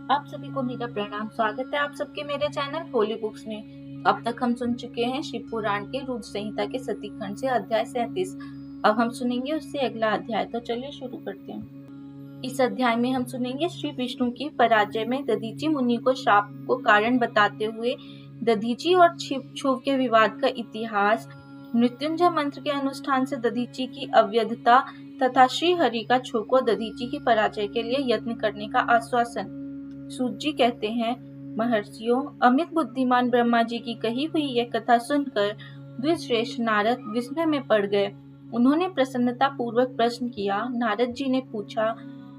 आप सभी को मेरा प्रणाम। स्वागत है आप सबके मेरे चैनल होली बुक्स में। अब तक हम सुन चुके हैं शिव पुराण के रुद्र संहिता के सती खंड से अध्याय 37। अब हम सुनेंगे उससे अगला अध्याय। तो चलिए शुरू करते हैं। इस अध्याय में हम सुनेंगे श्री विष्णु की पराजय में दधीची मुनि को शाप को कारण बताते हुए दधीची और क्षुभ के विवाद का इतिहास, मृत्युंजय मंत्र के अनुष्ठान से दधीची की अवध्यता तथा श्री हरि का क्षुभ को दधीची की पराजय के लिए यत्न करने का आश्वासन। सूत जी कहते हैं, महर्षियों, अमित बुद्धिमान ब्रह्मा जी की कही हुई यह कथा सुनकर द्विश्रेष्ठ नारद विस्मय में पड़ गए। उन्होंने प्रसन्नता पूर्वक प्रश्न किया। नारद जी ने पूछा,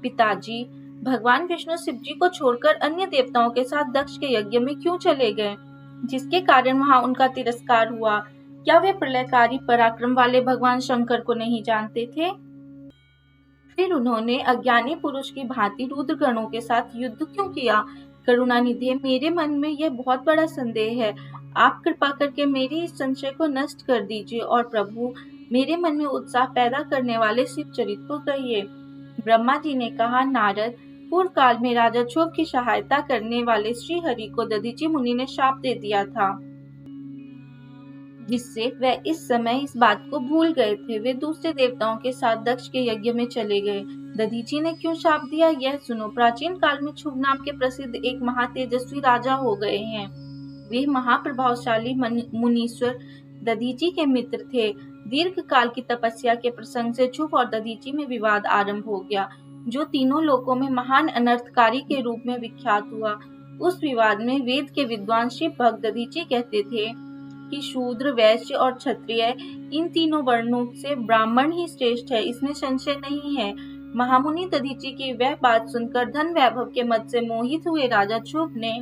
पिताजी, भगवान विष्णु शिव जी को छोड़कर अन्य देवताओं के साथ दक्ष के यज्ञ में क्यों चले गए, जिसके कारण वहां उनका तिरस्कार हुआ? क्या वे प्रलयकारी पराक्रम वाले भगवान शंकर को नहीं जानते थे? फिर उन्होंने अज्ञानी पुरुष की भांति रुद्र गणों के साथ युद्ध क्यों किया? करुणानिधे, मेरे मन में यह बहुत बड़ा संदेह है। आप कृपा करके मेरे इस संशय को नष्ट कर दीजिए और प्रभु, मेरे मन में उत्साह पैदा करने वाले शिव चरित्र को कहिए। ब्रह्मा जी ने कहा, नारद, पूर्व काल में राजा क्षुभ की सहायता करने वाले श्री हरि को दधीची मुनि ने शाप दे दिया था, जिससे वह इस समय इस बात को भूल गए थे। वे दूसरे देवताओं के साथ दक्ष के यज्ञ में चले गए। दधीची ने क्यों शाप दिया, यह सुनो। प्राचीन काल में क्षुभ नाम के प्रसिद्ध एक महातेजस्वी राजा हो गए हैं। वे महाप्रभावशाली मुनीश्वर दधीची के मित्र थे। दीर्घ काल की तपस्या के प्रसंग से क्षुभ और दधीची में विवाद आरंभ हो गया, जो तीनों लोकों में महान अनर्थकारी के रूप में विख्यात हुआ। उस विवाद में वेद के विद्वान शिव भक्त दधीची कहते थे कि शूद्र, वैश्य और क्षत्रिय, इन तीनों वर्णों से ब्राह्मण ही श्रेष्ठ है, इसमें संशय नहीं है। महामुनि दधीची की वह बात सुनकर धन वैभव के मद से मोहित हुए राजा क्षुभ ने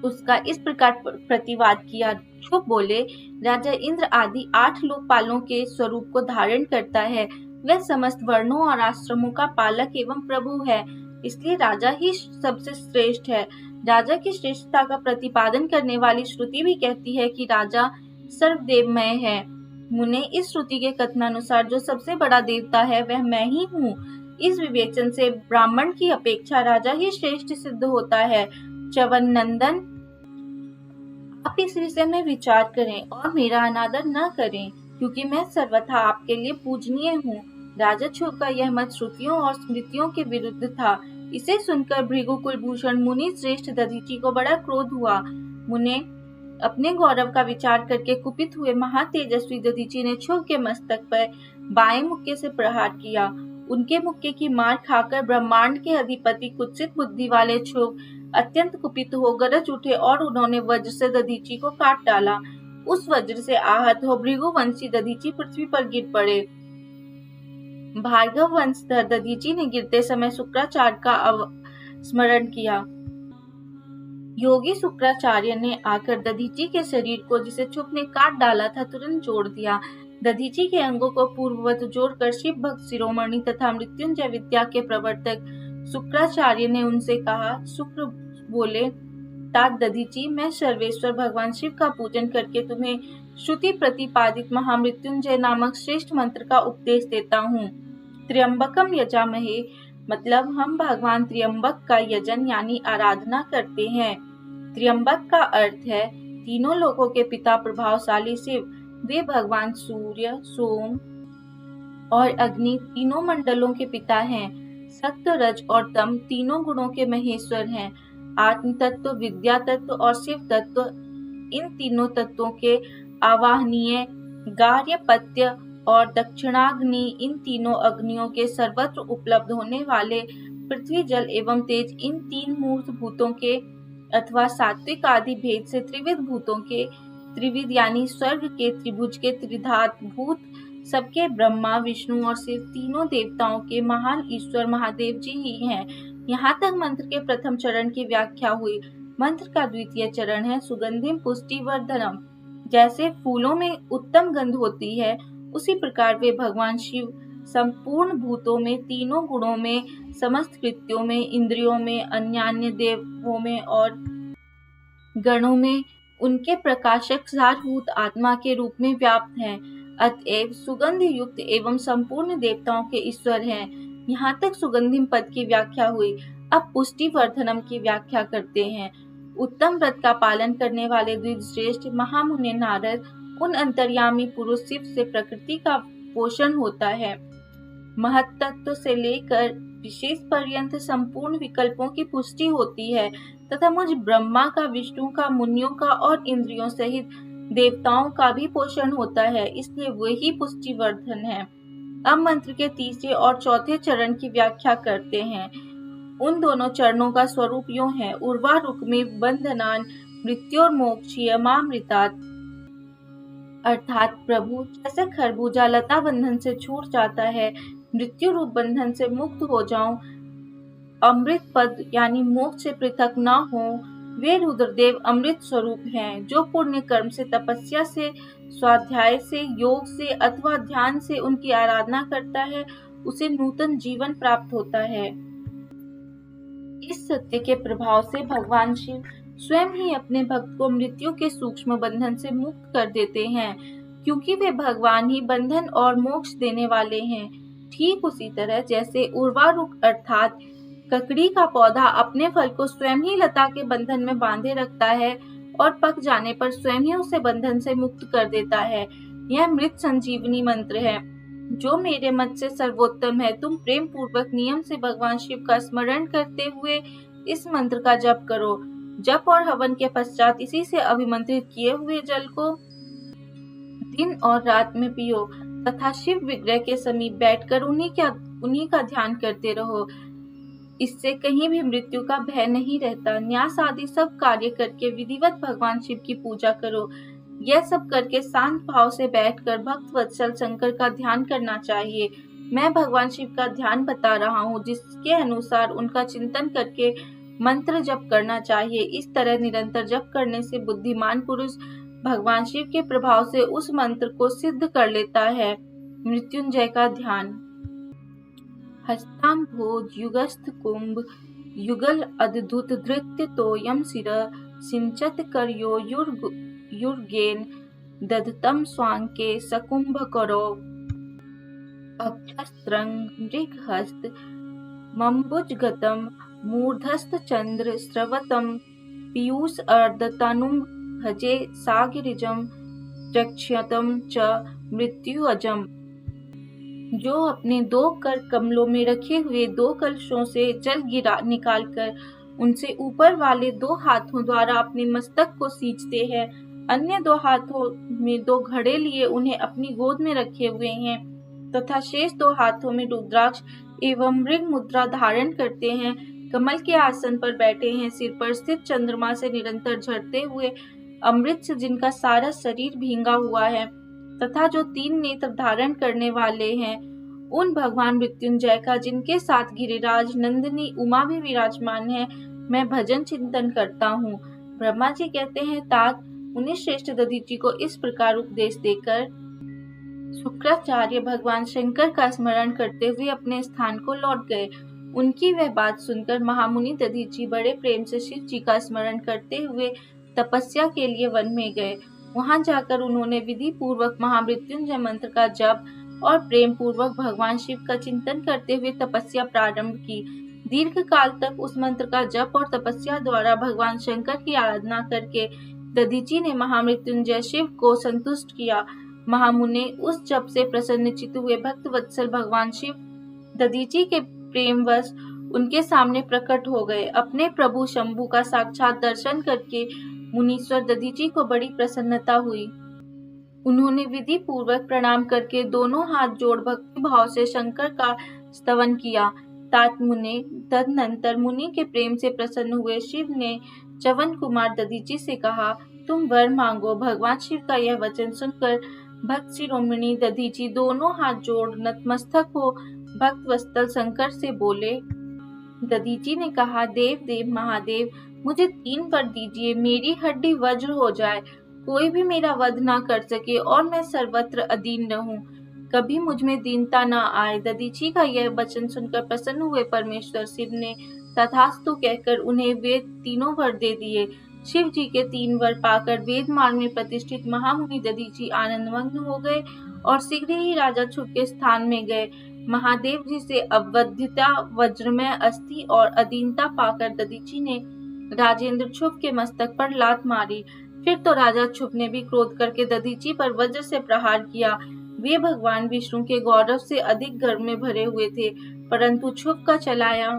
उसका इस प्रकार प्रतिवाद किया। क्षुभ बोले, राजा इंद्र आदि 8 लोकपालों के स्वरूप को धारण करता है। वह समस्त वर्णों और आश्रमों का पालक एवं प्रभु है, इसलिए राजा ही सबसे श्रेष्ठ है। राजा की श्रेष्ठता का प्रतिपादन करने वाली श्रुति भी कहती है कि राजा सर्वदेवमय है। मुने, इस श्रुति के कथनानुसार जो सबसे बड़ा देवता है वह मैं ही हूँ। इस विवेचन से ब्राह्मण की अपेक्षा राजा ही श्रेष्ठ सिद्ध होता है। च्यवन नंदन, आप इस विषय में विचार करें और मेरा अनादर न करें, क्योंकि मैं सर्वथा आपके लिए पूजनीय हूँ। राजा क्षुभ का यह मत श्रुतियों और स्मृतियों के विरुद्ध था। इसे सुनकर भृगु कुलभूषण मुनि श्रेष्ठ दधीची को बड़ा क्रोध हुआ। मुने, अपने गौरव का विचार करके कुपित हुए महातेजस्वी दधीची ने क्षुभ के मस्तक पर बाएं मुक्के से प्रहार किया। उनके मुक्के की मार खाकर ब्रह्मांड के अधिपति कुत्सित बुद्धि वाले क्षुभ अत्यंत कुपित हो गरज उठे और उन्होंने वज्र से दधीची को काट डाला। उस वज्र से आहत हो भृगुवंशी दधीची पृथ्वी पर गिर पड़े। भार्गव वंशधर दधीची ने गिरते समय शुक्राचार्य का स्मरण किया। योगी शुक्राचार्य ने आकर दधीची के शरीर को, जिसे क्षुभ ने काट डाला था, तुरंत जोड़ दिया। दधीची के अंगों को पूर्ववत जोड़कर शिव भक्त शिरोमणि तथा मृत्युंजय विद्या के प्रवर्तक शुक्राचार्य ने उनसे कहा। शुक्र बोले, तात दधीची, मैं सर्वेश्वर भगवान शिव का पूजन करके तुम्हें श्रुति प्रतिपादित महामृत्युंजय नामक श्रेष्ठ मंत्र का उपदेश देता हूँ। त्र्यंबकम यजामहे, मतलब हम भगवान त्र्यंबक का यजन यानी आराधना करते हैं। त्र्यंबक का अर्थ है तीनों लोकों के पिता प्रभावशाली शिव। वे भगवान सूर्य, सोम और अग्नि तीनों मंडलों के पिता हैं। सत्व, रज और तम तीनों गुणों के महेश्वर हैं। आत्म तत्व, विद्या तत्व और शिव तत्व, इन तीनों तत्वों के आवाहनीय, गार्हपत्य और दक्षिणाग्नि, इन तीनों अग्नियों के सर्वत्र उपलब्ध होने वाले पृथ्वी, जल एवं तेज, इन 3 मूर्त भूतों के अथवा सात्विक आदि भेद से त्रिविध भूतों के, त्रिविध यानी स्वर्ग के, त्रिभुज के, त्रिधात भूत सबके ब्रह्मा, विष्णु और शिव तीनों देवताओं के महान ईश्वर महादेव जी ही हैं। यहाँ तक मंत्र के प्रथम चरण की व्याख्या हुई। मंत्र का द्वितीय चरण है सुगंधिम पुष्टि वर्धनम। जैसे फूलों में उत्तम गंध होती है, उसी प्रकार वे भगवान शिव संपूर्ण भूतों में, तीनों गुणों में, समस्त कृत्यों में, इंद्रियों में, अन्यान्य देवों में और गणों में उनके प्रकाशक सारभूत आत्मा के रूप में व्याप्त हैं। अतएव सुगंध युक्त एवं संपूर्ण देवताओं के ईश्वर हैं। यहाँ तक सुगंधिम पद की व्याख्या हुई। अब पुष्टिवर्धनम की व्याख्या करते हैं। उत्तम व्रत का पालन करने वाले द्विजश्रेष्ठ महामुनि नारद, उन अंतर्यामी पुरुष शिव से प्रकृति का पोषण होता है। महत्तत्व से लेकर विशेष पर्यंत संपूर्ण विकल्पों की पुष्टि होती है तथा मुझ ब्रह्मा का, विष्णु का, मुनियों का और इंद्रियों सहित देवताओं का भी पोषण होता है, इसलिए वही पुष्टिवर्धन है। अब मंत्र के तीसरे और चौथे चरण की व्याख्या करते हैं। उन दोनों चरणों का स्वरूप यूं है। उर्वारुकमी बंधनान मृत्योर्मोक्षीयमामृतात्, अर्थात प्रभु जैसे खरबूजा लता बंधन से छूट जाता है, मृत्यु रूप बंधन से मुक्त हो जाऊं, अमृत पद यानी मोक्ष से पृथक न हो। वे रुद्रदेव अमृत स्वरूप हैं। जो पुण्य कर्म से, तपस्या से, स्वाध्याय से, योग से अथवा ध्यान से उनकी आराधना करता है, उसे नूतन जीवन प्राप्त होता है। इस सत्य के प्रभाव से भगवान शिव स्वयं ही अपने भक्त को मृत्यु के सूक्ष्म बंधन से मुक्त कर देते हैं, क्योंकि वे भगवान ही बंधन और मोक्ष देने वाले हैं। ठीक उसी तरह जैसे उर्वारुक अर्थात ककड़ी का पौधा अपने फल को स्वयं ही लता के बंधन में बांधे रखता है और पक जाने पर स्वयं ही उसे बंधन से मुक्त कर देता है। यह मृत संजीवनी मंत्र है, जो मेरे मत से सर्वोत्तम है। तुम प्रेम पूर्वक नियम से भगवान शिव का स्मरण करते हुए इस मंत्र का जप करो। जप और हवन के पश्चात इसी से अभिमंत्रित किए हुए जल को दिन और रात में पियो तथा शिव विग्रह के समीप बैठकर उन्हीं का ध्यान करते रहो। इससे कहीं भी मृत्यु का भय नहीं रहता। न्यास आदि सब कार्य करके विधिवत भगवान शिव की पूजा करो। यह सब करके शांत भाव से बैठकर भक्त वत्सल शंकर का ध्यान करना चाहिए। मैं भगवान शिव का ध्यान बता रहा हूँ, जिसके अनुसार उनका चिंतन करके मंत्र जप करना चाहिए। इस तरह निरंतर जप करने से बुद्धिमान पुरुष भगवान शिव के प्रभाव से उस मंत्र को सिद्ध कर लेता है। मृत्युंजय का ध्यान। हस्ताम्भोज युगस्थ कुंभ युगल अद्भुत धृत्य तोयम सिर सिंचत करयो युर्गेन दधतम स्वांके सकुंभ करो अक्षस्त्रंग मृगहस्त मम्बुजगतम मूर्धस्थ चंद्र स्रवतम पीयूष अर्धतनुम भजे सागिरिजम प्रक्षतम च मृत्युअजम। जो अपने दो कर कमलों में रखे हुए दो कलशों से जल निकालकर उनसे ऊपर वाले दो हाथों द्वारा अपने मस्तक को सींचते हैं, अन्य दो हाथों में दो घड़े लिए उन्हें अपनी गोद में रखे हुए हैं तथा शेष दो हाथों में रुद्राक्ष एवं मृग मुद्रा धारण करते हैं, कमल के आसन पर बैठे हैं, सिर पर स्थित चंद्रमा से निरंतर झरते हुए अमृत से जिनका सारा शरीर भींगा हुआ है तथा जो 3 नेत्र धारण करने वाले हैं, उन भगवान मृत्युंजय का, जिनके साथ गिरिराज नंदिनी उमा भी विराजमान है, मैं भजन चिंतन करता हूँ। ब्रह्मा जी कहते हैं, तात मुनि श्रेष्ठ दधीचि को इस प्रकार उपदेश देकर शुक्राचार्य भगवान शंकर का स्मरण करते हुए अपने स्थान को लौट गए। उनकी वह बात सुनकर महामुनि दधीचि बड़े प्रेम से शिव जी का स्मरण करते हुए तपस्या के लिए वन में गए। वहां जाकर उन्होंने विधि पूर्वक महामृत्युंजय मंत्र का जप और प्रेम पूर्वक भगवान शिव का चिंतन करते हुए तपस्या प्रारंभ की। दीर्घ काल तक उस मंत्र का जप और तपस्या द्वारा भगवान शंकर की आराधना करके दधीचि ने महामृत्युंजय शिव को संतुष्ट किया। महामुनि उस जप से प्रसन्नचित्त हुए भक्त वत्सल भगवान शिव दधीचि के प्रेमवश उनके सामने प्रकट हो गए। अपने प्रभु शंभु का साक्षात दर्शन करके मुनीश्वर दधीचि को बड़ी प्रसन्नता हुई। उन्होंने विधि पूर्वक प्रणाम करके दोनों हाथ जोड़ भक्ति भाव से शंकर का स्तवन किया। तात मुनि तदनंतर मुनि के प्रेम से प्रसन्न हुए शिव ने च्यवन कुमार दधीचि से कहा, तुम वर मांगो। भगवान शिव का यह वचन सुनकर भक्त शिरोमणि दधीचि दोनों हाथ जोड़ नतमस्तक हो भक्त वत्सल शंकर से बोले। दधीचि ने कहा, देव देव महादेव, मुझे 3 वर दीजिए। मेरी हड्डी वज्र हो जाए, कोई भी मेरा वध ना कर सके और मैं सर्वत्र अधीन रहूं, कभी मुझ में दीनता ना आए। दधीचि का यह वचन सुनकर प्रसन्न हुए परमेश्वर शिव ने तथास्तु कहकर उन्हें वे तीनों वर दे दिए। शिव जी के 3 वर पाकर वेद मार्ग में प्रतिष्ठित महामुनि दधीचि आनंदमग्न हो गए और शीघ्र ही राजा छुप के स्थान में गए। महादेव जी से अवध्यता, वज्रमय अस्थि और अधीनता पाकर दधीची ने राजेंद्र छुप के मस्तक पर लात मारी। फिर तो राजा छुप ने भी क्रोध करके दधीची पर वज्र से प्रहार किया। वे भगवान विष्णु के गौरव से अधिक गर्व में भरे हुए थे, परंतु छुप का चलाया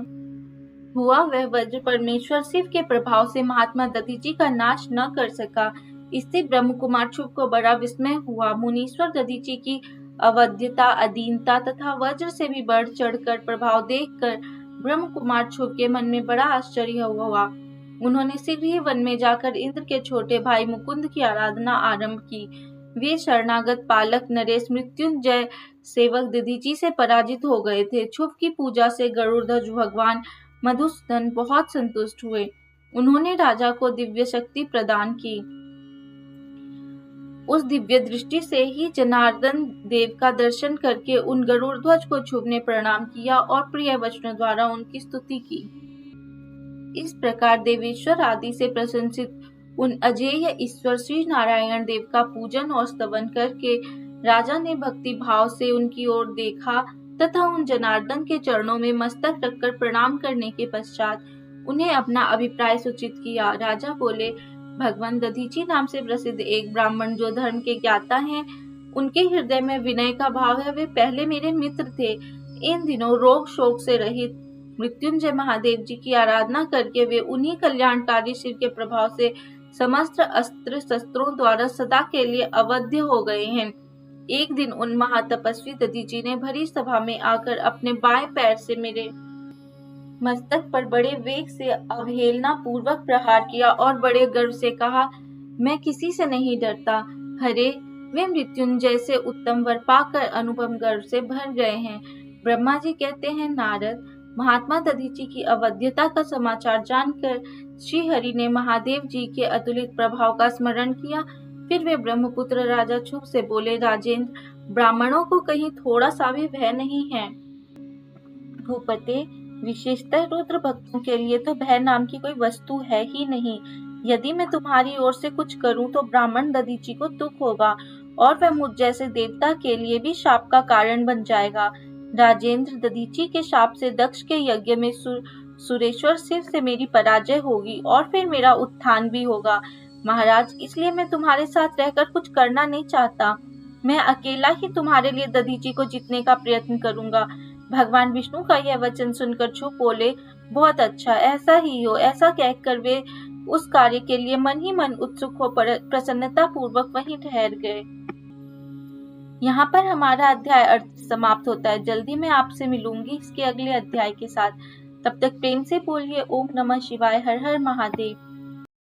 हुआ वह वज्र परमेश्वर शिव के प्रभाव से महात्मा दधीची का नाश न कर सका। इससे ब्रह्म कुमार छुप को बड़ा विस्मय हुआ। मुनीश्वर दधीची की अवध्यता, अधीनता तथा वज्र से भी बढ़ चढ़कर प्रभाव देखकर ब्रह्म कुमार छुप के मन में बड़ा आश्चर्य हुआ। उन्होंने शीघ्र ही वन में जाकर इंद्र के छोटे भाई मुकुंद की आराधना आरंभ की। वे शरणागत पालक नरेश मृत्युंजय सेवक दधीची से पराजित हो गए थे। छुप की पूजा से गरुड़ध्वज भगवान मधुसूदन बहुत संतुष्ट हुए। उन्होंने राजा को दिव्य शक्ति प्रदान की। उस दिव्य दृष्टि से ही जनार्दन देव का दर्शन करके उन गरुड़ध्वज को छुप ने प्रणाम किया और प्रिय वचनों द्वारा उनकी स्तुति की। इस प्रकार देवेश्वर आदि से प्रशंसित उन अजेय ईश्वर श्री नारायण देव का पूजन और स्तवन करके राजा ने भक्ति भाव से उनकी ओर देखा तथा उन जनार्दन के चरणों में मस्तक रखकर प्रणाम करने के पश्चात उन्हें अपना अभिप्राय सूचित किया। राजा बोले, भगवान दधीची नाम से प्रसिद्ध एक ब्राह्मण जो धर्म के ज्ञाता हैं, उनके हृदय में विनय का भाव है। वे पहले मेरे मित्र थे। इन दिनों रोग शोक से रहित मृत्युंजय महादेव जी की आराधना करके वे उन्हीं कल्याणकारी शिव के प्रभाव से समस्त अस्त्र शस्त्रों द्वारा सदा के लिए अवध्य हो गए हैं। एक दिन उन महातपस्वी दधीची ने भरी सभा में आकर अपने बाएं पैर से मेरे मस्तक पर बड़े वेग से अवहेलना पूर्वक प्रहार किया और बड़े गर्व से कहा, मैं किसी से नहीं डरता। हरे, वे मृत्युंजय से उत्तम वर पाकर अनुपम गर्व से भर गए हैं। ब्रह्मा जी कहते हैं, नारद, महात्मा दधीची की अवध्यता का समाचार जानकर श्री हरि ने महादेव जी के अतुलित प्रभाव का स्मरण किया। फिर वे ब्रह्मपुत्र राजा छुप से बोले, राजेंद्र, ब्राह्मणों को कहीं थोड़ा सा भी भय नहीं है। भूपते, विशेषतः रुद्र भक्तों के लिए तो भय नाम की कोई वस्तु है ही नहीं। यदि मैं तुम्हारी ओर से कुछ करूं तो ब्राह्मण दधीची को दुख होगा और वह मुझ जैसे देवता के लिए भी शाप का कारण बन जाएगा। राजेंद्र, दधीची के शाप से दक्ष के यज्ञ में सुरेश्वर शिव से मेरी पराजय होगी और फिर मेरा उत्थान भी होगा। महाराज, इसलिए मैं तुम्हारे साथ रहकर कुछ करना नहीं चाहता। मैं अकेला ही तुम्हारे लिए दधीची को जीतने का प्रयत्न करूंगा। भगवान विष्णु का यह वचन सुनकर छुप बोले, बहुत अच्छा, ऐसा ही हो। ऐसा कहकर वे उस कार्य के लिए मन ही मन उत्सुक हो प्रसन्नता पूर्वक वहीं ठहर गए। यहाँ पर हमारा अध्याय अर्थ समाप्त होता है। जल्दी मैं आपसे मिलूंगी इसके अगले अध्याय के साथ। तब तक प्रेम से बोलिए ओम नमः शिवाय, हर हर महादेव।